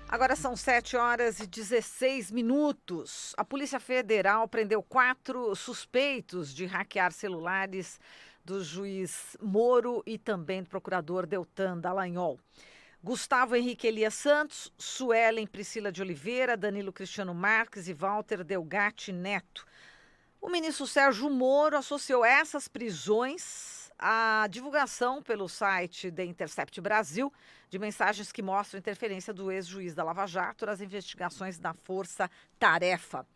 Agora são 7h16. A Polícia Federal prendeu 4 suspeitos de hackear celulares do juiz Moro e também do procurador Deltan Dallagnol. Gustavo Henrique Elias Santos, Suelen Priscila de Oliveira, Danilo Cristiano Marques e Walter Delgatti Neto. O ministro Sérgio Moro associou essas prisões à divulgação pelo site The Intercept Brasil de mensagens que mostram interferência do ex-juiz da Lava Jato nas investigações da Força Tarefa.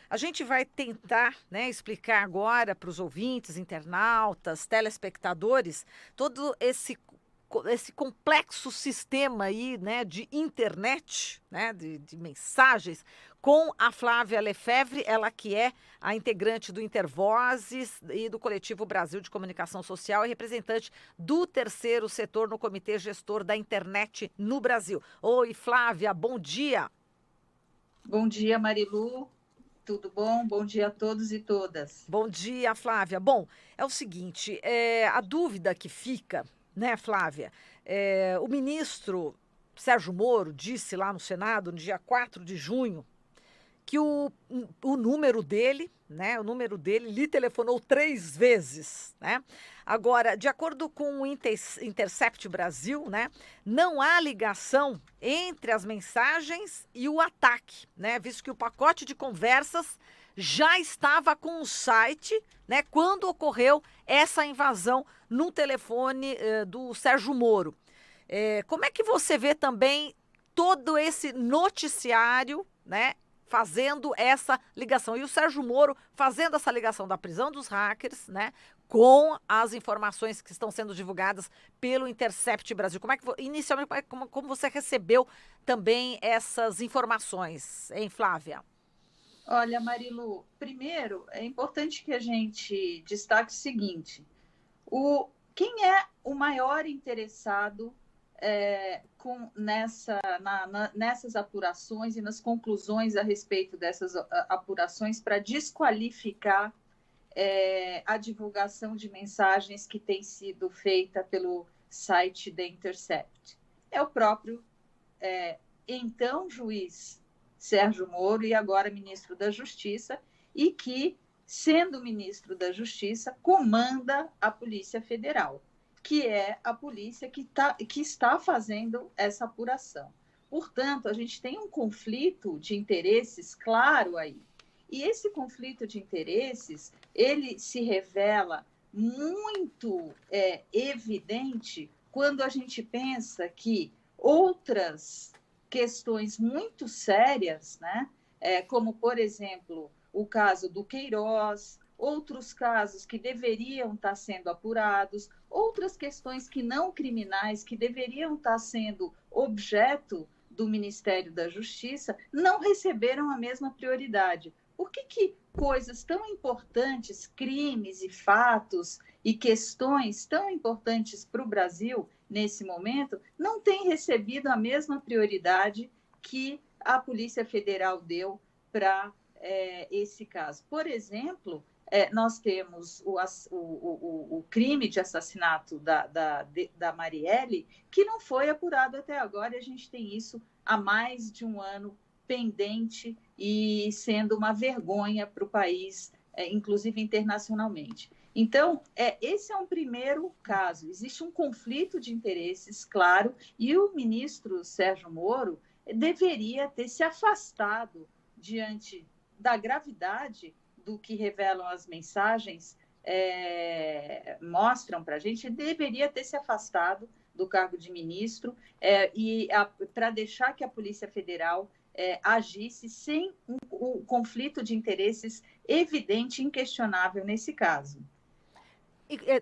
A gente vai tentar, explicar agora para os ouvintes, internautas, telespectadores, todo esse complexo sistema aí, de internet, de mensagens, com a Flávia Lefebvre, ela que é a integrante do Intervozes e do Coletivo Brasil de Comunicação Social e representante do terceiro setor no Comitê Gestor da Internet no Brasil. Oi, Flávia, bom dia. Bom dia, Marilu. Tudo bom? Bom dia a todos e todas. Bom dia, Flávia. Bom, é o seguinte, a dúvida que fica, Flávia? O ministro Sérgio Moro disse lá no Senado, no dia 4 de junho, que o número dele, lhe telefonou 3 vezes, Agora, de acordo com o Intercept Brasil, não há ligação entre as mensagens e o ataque, visto que o pacote de conversas já estava com o site, quando ocorreu essa invasão no telefone do Sérgio Moro. Como é que você vê também todo esse noticiário, fazendo essa ligação? E o Sérgio Moro fazendo essa ligação da prisão dos hackers, com as informações que estão sendo divulgadas pelo Intercept Brasil. Inicialmente, como você recebeu também essas informações, hein, Flávia? Olha, Marilu, primeiro é importante que a gente destaque o seguinte: quem é o maior interessado nessas apurações e nas conclusões a respeito dessas apurações para desqualificar a divulgação de mensagens que tem sido feita pelo site The Intercept? É o próprio então juiz Sérgio Moro e agora ministro da Justiça, e que, sendo ministro da Justiça, comanda a Polícia Federal, que é a polícia que está fazendo essa apuração. Portanto, a gente tem um conflito de interesses claro aí. E esse conflito de interesses, ele se revela muito evidente quando a gente pensa que outras questões muito sérias, como, por exemplo, o caso do Queiroz, outros casos que deveriam estar sendo apurados, outras questões que não criminais, que deveriam estar sendo objeto do Ministério da Justiça, não receberam a mesma prioridade. Por que coisas tão importantes, crimes e fatos e questões tão importantes para o Brasil, nesse momento, não têm recebido a mesma prioridade que a Polícia Federal deu para esse caso? Por exemplo, nós temos o crime de assassinato da Marielle, que não foi apurado até agora, e a gente tem isso há mais de um ano pendente e sendo uma vergonha para o país, inclusive internacionalmente. Então, esse é um primeiro caso. Existe um conflito de interesses, claro, e o ministro Sérgio Moro deveria ter se afastado diante da gravidade do que revelam as mensagens, mostram para a gente, deveria ter se afastado do cargo de ministro para deixar que a Polícia Federal agisse sem um conflito de interesses evidente e inquestionável nesse caso.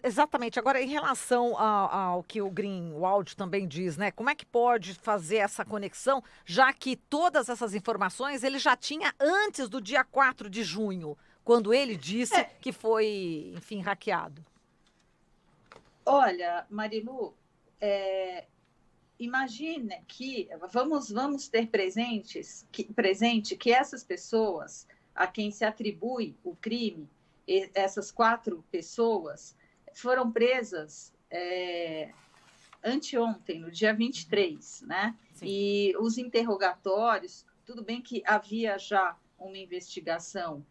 Exatamente. Agora, em relação ao que o Greenwald também diz, como é que pode fazer essa conexão, já que todas essas informações ele já tinha antes do dia 4 de junho, quando ele disse que foi, enfim, hackeado? Olha, Marilu, imagine que vamos ter presente que essas pessoas a quem se atribui o crime, essas 4 pessoas, foram presas anteontem, no dia 23, né? Sim. E os interrogatórios, tudo bem que havia já uma investigação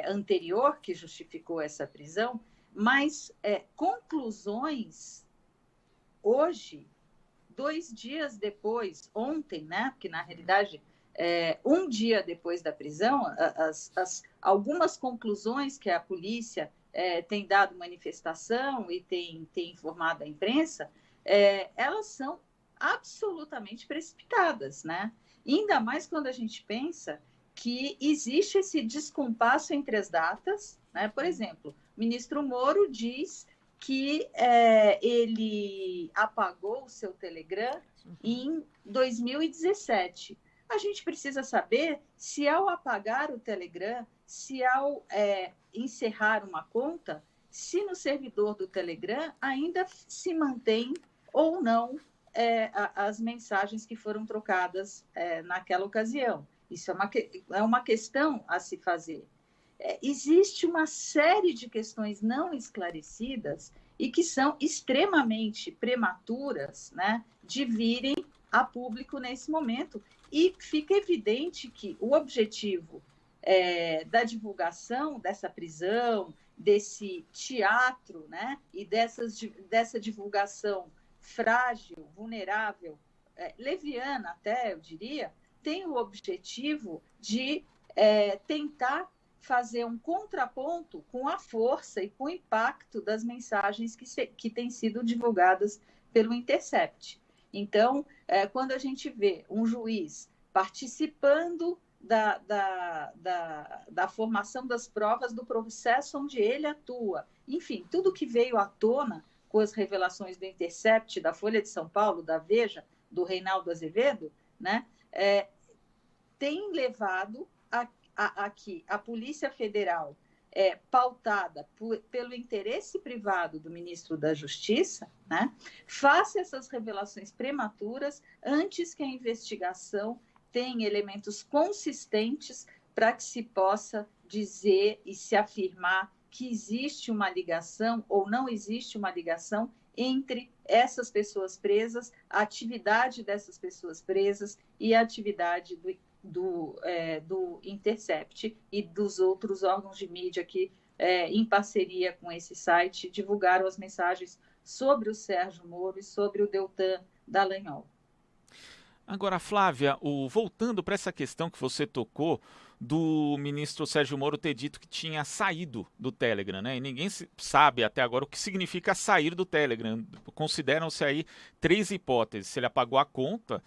anterior que justificou essa prisão, mas conclusões hoje, 2 dias depois, ontem, né? Porque na realidade, um dia depois da prisão, algumas conclusões que a polícia tem dado manifestação e tem informado a imprensa, elas são absolutamente precipitadas, né? Ainda mais quando a gente pensa que existe esse descompasso entre as datas, né? Por exemplo, o ministro Moro diz que ele apagou o seu Telegram em 2017. A gente precisa saber se ao apagar o Telegram, se ao encerrar uma conta, se no servidor do Telegram ainda se mantém ou não as mensagens que foram trocadas naquela ocasião. Isso é uma questão a se fazer. Existe uma série de questões não esclarecidas e que são extremamente prematuras, né, de virem a público nesse momento. E fica evidente que o objetivo da divulgação dessa prisão, desse teatro, né, e dessa divulgação frágil, vulnerável, leviana até, eu diria, tem o objetivo de tentar fazer um contraponto com a força e com o impacto das mensagens que têm sido divulgadas pelo Intercept. Então, quando a gente vê um juiz participando da formação das provas do processo onde ele atua, enfim, tudo que veio à tona com as revelações do Intercept, da Folha de São Paulo, da Veja, do Reinaldo Azevedo, né, tem levado a que a Polícia Federal, pautada pelo interesse privado do ministro da Justiça, né, faça essas revelações prematuras antes que a investigação tenha elementos consistentes para que se possa dizer e se afirmar que existe uma ligação ou não existe uma ligação entre essas pessoas presas, a atividade dessas pessoas presas e a atividade do Intercept e dos outros órgãos de mídia que, em parceria com esse site, divulgaram as mensagens sobre o Sérgio Moro e sobre o Deltan Dallagnol. Agora, Flávia, voltando para essa questão que você tocou do ministro Sérgio Moro ter dito que tinha saído do Telegram, né? E ninguém sabe até agora o que significa sair do Telegram. Consideram-se aí 3 hipóteses. Se ele apagou a conta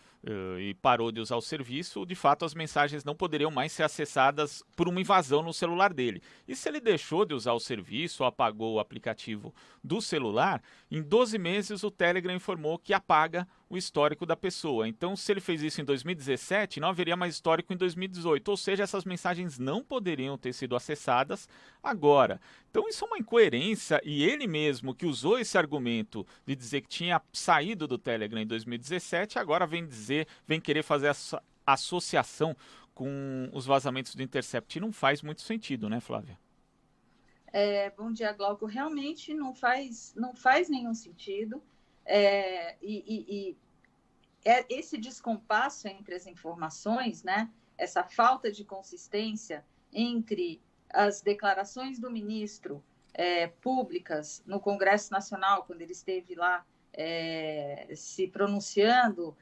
e parou de usar o serviço, de fato as mensagens não poderiam mais ser acessadas por uma invasão no celular dele. E se ele deixou de usar o serviço ou apagou o aplicativo do celular, em 12 meses o Telegram informou que apaga o histórico da pessoa. Então, se ele fez isso em 2017, não haveria mais histórico em 2018. Ou seja, essas mensagens não poderiam ter sido acessadas agora. Então, isso é uma incoerência e ele mesmo que usou esse argumento de dizer que tinha saído do Telegram em 2017, agora vem querer fazer essa associação com os vazamentos do Intercept. E não faz muito sentido, né, Flávia? Bom dia, Glauco. Realmente não faz nenhum sentido. Esse descompasso entre as informações, né? Essa falta de consistência entre as declarações do ministro públicas no Congresso Nacional, quando ele esteve lá se pronunciando,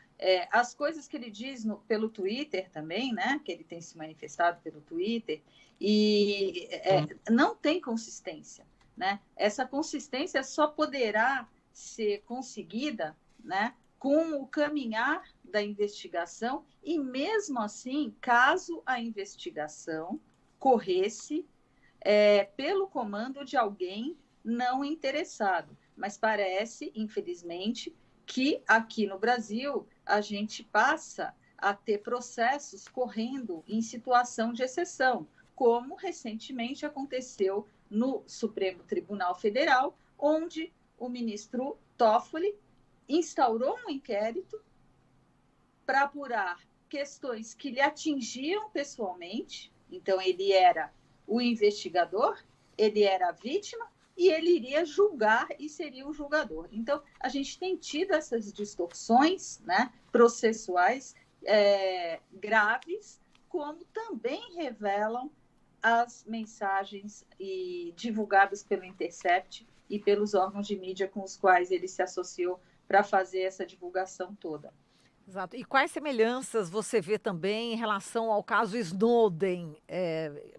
as coisas que ele diz pelo Twitter também, né? Que ele tem se manifestado pelo Twitter, e não tem consistência, né? Essa consistência só poderá ser conseguida, né, com o caminhar da investigação e, mesmo assim, caso a investigação corresse pelo comando de alguém não interessado. Mas parece, infelizmente, que aqui no Brasil a gente passa a ter processos correndo em situação de exceção, como recentemente aconteceu no Supremo Tribunal Federal, onde o ministro Toffoli instaurou um inquérito para apurar questões que lhe atingiam pessoalmente. Então, ele era o investigador, ele era a vítima, e ele iria julgar e seria o julgador. Então, a gente tem tido essas distorções, né, processuais graves, como também revelam as mensagens divulgadas pelo Intercept e pelos órgãos de mídia com os quais ele se associou para fazer essa divulgação toda. Exato. E quais semelhanças você vê também em relação ao caso Snowden,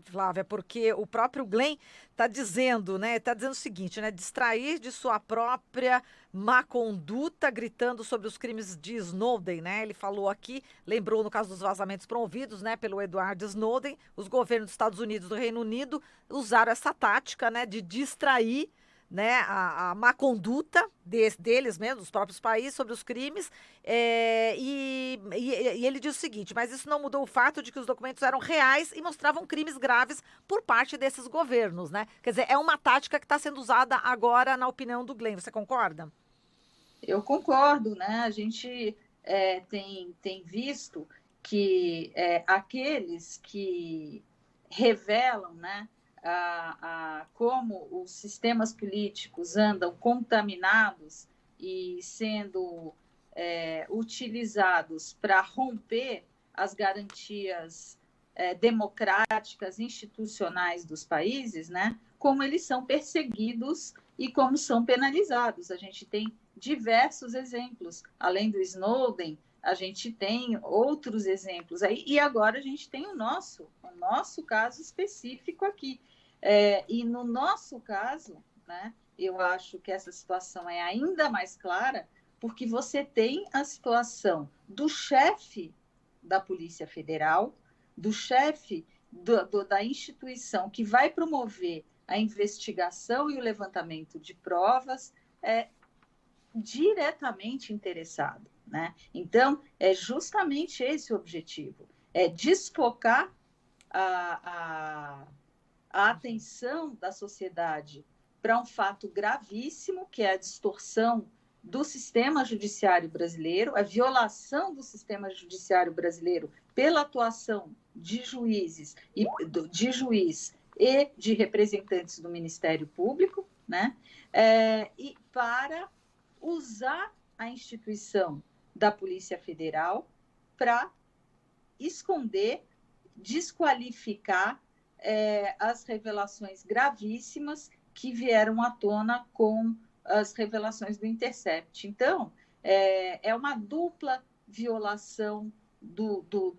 Flávia? Porque o próprio Glenn está dizendo, né? Está dizendo o seguinte, né? Distrair de sua própria má conduta, gritando sobre os crimes de Snowden, né? Ele falou aqui, lembrou no caso dos vazamentos promovidos, né, pelo Edward Snowden, os governos dos Estados Unidos e do Reino Unido usaram essa tática, né, de distrair, né, a má conduta deles mesmos, dos próprios países, sobre os crimes, e ele diz o seguinte, mas isso não mudou o fato de que os documentos eram reais e mostravam crimes graves por parte desses governos, né? Quer dizer, é uma tática que está sendo usada agora, na opinião do Glenn, você concorda? Eu concordo, né? A gente tem visto que aqueles que revelam, né, como os sistemas políticos andam contaminados e sendo utilizados para romper as garantias democráticas, institucionais dos países, né? Como eles são perseguidos e como são penalizados. A gente tem diversos exemplos. Além do Snowden, a gente tem outros exemplos aí, e agora a gente tem o nosso caso específico aqui. E no nosso caso, né, eu acho que essa situação é ainda mais clara, porque você tem a situação do chefe da Polícia Federal, do chefe da instituição que vai promover a investigação e o levantamento de provas, diretamente interessado, né? Então, é justamente esse o objetivo, desfocar a atenção da sociedade para um fato gravíssimo, que é a distorção do sistema judiciário brasileiro, a violação do sistema judiciário brasileiro pela atuação de juízes e de representantes do Ministério Público, né? E para usar a instituição da Polícia Federal para esconder, desqualificar as revelações gravíssimas que vieram à tona com as revelações do Intercept. Então, é uma dupla violação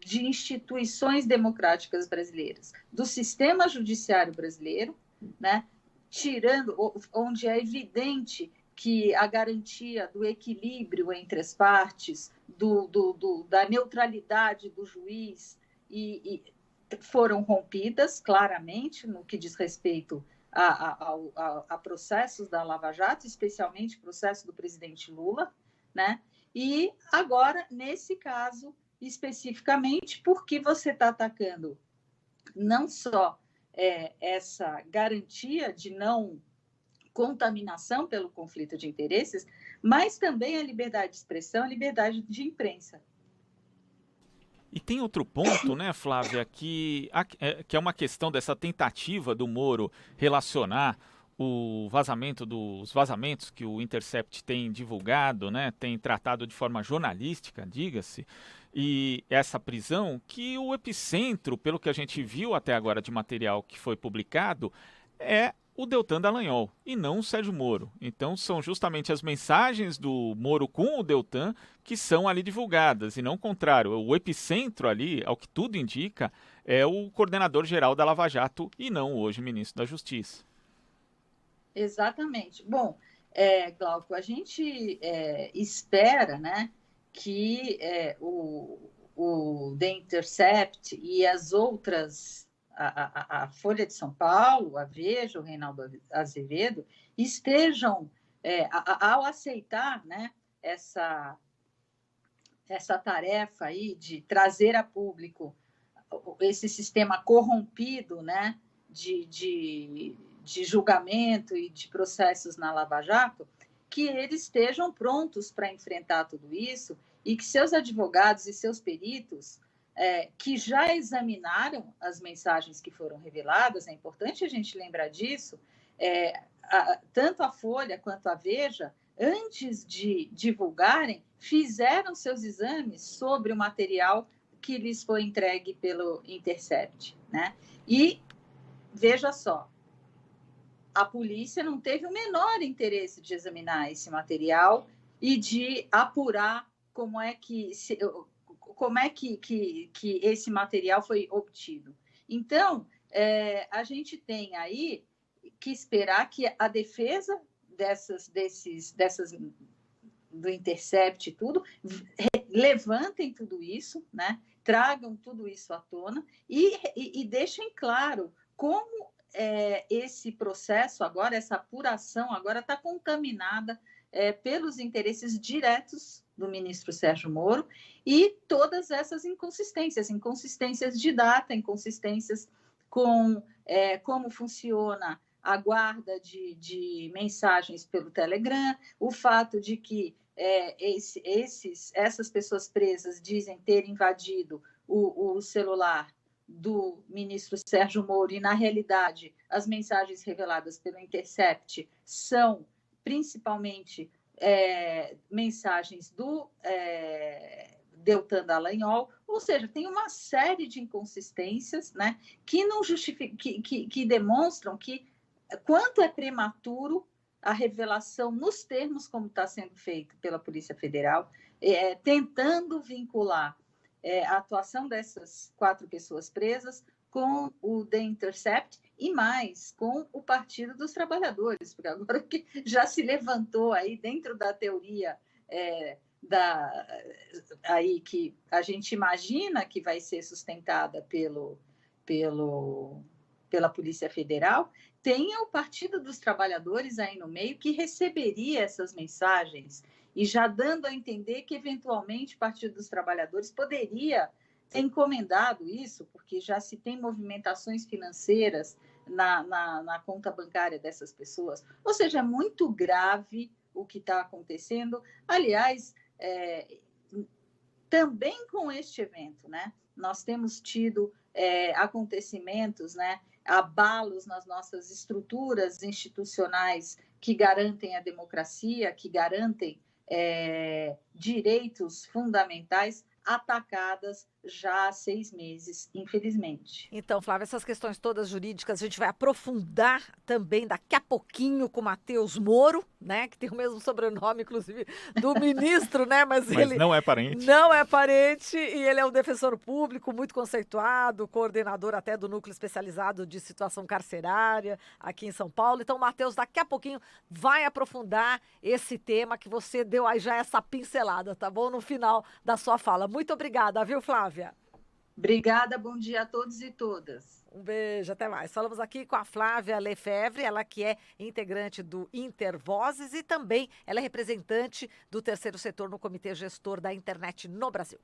de instituições democráticas brasileiras, do sistema judiciário brasileiro, né? Tirando, onde é evidente que a garantia do equilíbrio entre as partes, da neutralidade do juiz, foram rompidas claramente no que diz respeito a processos da Lava Jato, especialmente o processo do presidente Lula, né? E agora, nesse caso, especificamente, porque você está atacando não só essa garantia de não contaminação pelo conflito de interesses, mas também a liberdade de expressão, a liberdade de imprensa. E tem outro ponto, né, Flávia, que é uma questão dessa tentativa do Moro relacionar o vazamento dos vazamentos que o Intercept tem divulgado, né, tem tratado de forma jornalística, diga-se, e essa prisão, que o epicentro, pelo que a gente viu até agora de material que foi publicado, é o Deltan Dallagnol e não o Sérgio Moro. Então são justamente as mensagens do Moro com o Deltan que são ali divulgadas e não o contrário. O epicentro ali, ao que tudo indica, é o coordenador-geral da Lava Jato e não hoje o ministro da Justiça. Exatamente. Bom, Glauco, a gente espera, né, que o The Intercept e as outras, a Folha de São Paulo, a Veja, o Reinaldo Azevedo, estejam, ao aceitar, né, essa tarefa aí de trazer a público esse sistema corrompido, né, de julgamento e de processos na Lava Jato, que eles estejam prontos para enfrentar tudo isso e que seus advogados e seus peritos, que já examinaram as mensagens que foram reveladas, é importante a gente lembrar disso, tanto a Folha quanto a Veja, antes de divulgarem, fizeram seus exames sobre o material que lhes foi entregue pelo Intercept, né? E veja só, a polícia não teve o menor interesse de examinar esse material e de apurar como é que esse material foi obtido. Então, a gente tem aí que esperar que a defesa do Intercept e tudo levantem tudo isso, né? Tragam tudo isso à tona e deixem claro como esse processo agora, essa apuração agora está contaminada pelos interesses diretos do ministro Sérgio Moro e todas essas inconsistências de data, inconsistências com como funciona a guarda de mensagens pelo Telegram, o fato de que essas pessoas presas dizem ter invadido o celular do ministro Sérgio Moro e, na realidade, as mensagens reveladas pelo Intercept são principalmente mensagens do Deltan Dallagnol, ou seja, tem uma série de inconsistências, né, que não que demonstram que quanto é prematuro a revelação nos termos como está sendo feito pela Polícia Federal, tentando vincular a atuação dessas 4 pessoas presas com o The Intercept e mais com o Partido dos Trabalhadores, porque agora que já se levantou aí dentro da teoria aí que a gente imagina que vai ser sustentada pela Polícia Federal, tem o Partido dos Trabalhadores aí no meio que receberia essas mensagens e já dando a entender que, eventualmente, o Partido dos Trabalhadores poderia ter encomendado isso, porque já se tem movimentações financeiras na conta bancária dessas pessoas. Ou seja, é muito grave o que está acontecendo. Aliás, também com este evento, né, nós temos tido acontecimentos, né, abalos nas nossas estruturas institucionais que garantem a democracia, que garantem direitos fundamentais, atacadas já há 6 meses, infelizmente. Então, Flávia, essas questões todas jurídicas a gente vai aprofundar também daqui a pouquinho com o Matheus Moro, né? Que tem o mesmo sobrenome, inclusive, do ministro, né? Mas ele não é parente. Não é parente e ele é um defensor público muito conceituado, coordenador até do Núcleo Especializado de Situação Carcerária aqui em São Paulo. Então, o Matheus, daqui a pouquinho, vai aprofundar esse tema que você deu aí já essa pincelada, tá bom? No final da sua fala. Muito obrigada, viu, Flávia? Obrigada, bom dia a todos e todas. Um beijo, até mais. Falamos aqui com a Flávia Lefebvre, ela que é integrante do Intervozes e também ela é representante do terceiro setor no Comitê Gestor da Internet no Brasil.